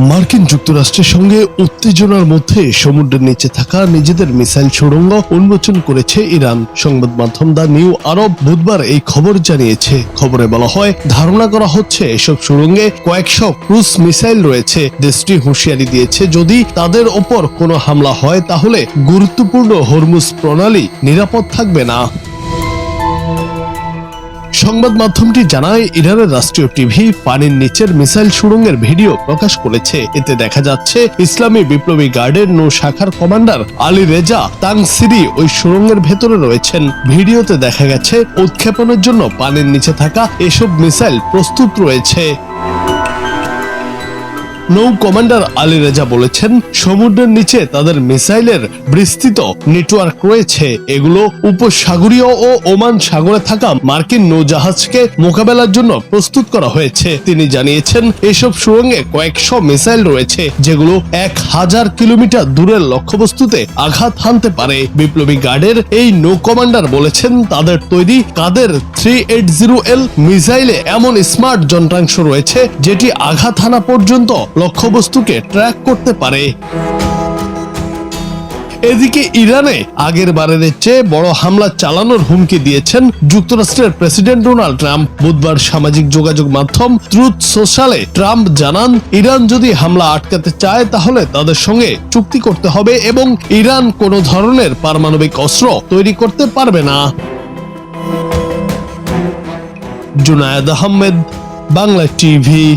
মার্কিন যুক্তরাষ্ট্রের সঙ্গে উত্তেজনার মধ্যে সমুদ্রের নিচে থাকা নিজেদের মিসাইল সুড়ঙ্গ উন্মোচন করেছে ইরান। সংবাদ মাধ্যম দ্য নিউ আরব বুধবার এই খবর জানিয়েছে। খবরে বলা হয়, ধারণা করা হচ্ছে এসব সুড়ঙ্গে কয়েকশো ক্রুজ মিসাইল রয়েছে। দেশটি হুঁশিয়ারি দিয়েছে, যদি তাদের ওপর কোনো হামলা হয় তাহলে গুরুত্বপূর্ণ হরমুজ প্রণালী নিরাপদ থাকবে না। সংবাদ মাধ্যমটি জানায়, ইরানের রাষ্ট্রীয় টিভি পানির নিচের মিসাইল সুড়ঙ্গের ভিডিও প্রকাশ করেছে। এতে দেখা যাচ্ছে ইসলামী বিপ্লবী গার্ডের নৌ শাখার কমান্ডার আলী রেজা তাংসিরি ওই সুড়ঙ্গের ভেতরে রয়েছেন। ভিডিওতে দেখা গেছে উৎক্ষেপণের জন্য পানির নিচে থাকা এসব মিসাইল প্রস্তুত রয়েছে। নৌ কমান্ডার আলী রেজা বলেছেন, সমুদ্রের নিচে তাদের মিসাইলের বিস্তৃত নেটওয়ার্ক রয়েছে। এগুলো উপসাগরীয় ও ওমান সাগরে থাকা মার্কিন নৌজাহাজকে মোকাবেলার জন্য প্রস্তুত করা হয়েছে। তিনি জানিয়েছেন, এসব সুড়ঙ্গে কয়েকশো মিসাইল রয়েছে, যেগুলো 1000 কিলোমিটার দূরের লক্ষ্যবস্তুতে আঘাত হানতে পারে। বিপ্লবী গার্ডের এই নৌ কমান্ডার বলেছেন, তাদের তৈরি কাদের 380L মিসাইলে এমন স্মার্ট যন্ত্রাংশ রয়েছে, যেটি আঘাত হানা পর্যন্ত লক্ষ্যবস্তুকে ট্র্যাক করতে পারে। এদিকে ইরানে আগের বারের চেয়ে বড় হামলা চালানোর হুমকি দিয়েছেন যুক্তরাষ্ট্রের প্রেসিডেন্ট ডোনাল্ড ট্রাম্প। বুধবার সামাজিক যোগাযোগ মাধ্যম ট্রুথ সোশ্যালে ট্রাম্প জানান, ইরান যদি হামলা আটকাতে চায় তাহলে তাদের সঙ্গে চুক্তি করতে হবে এবং ইরান কোনো ধরনের পারমাণবিক অস্ত্র তৈরি করতে পারবে না। জুনায়েদ আহমেদ, বাংলা টিভি।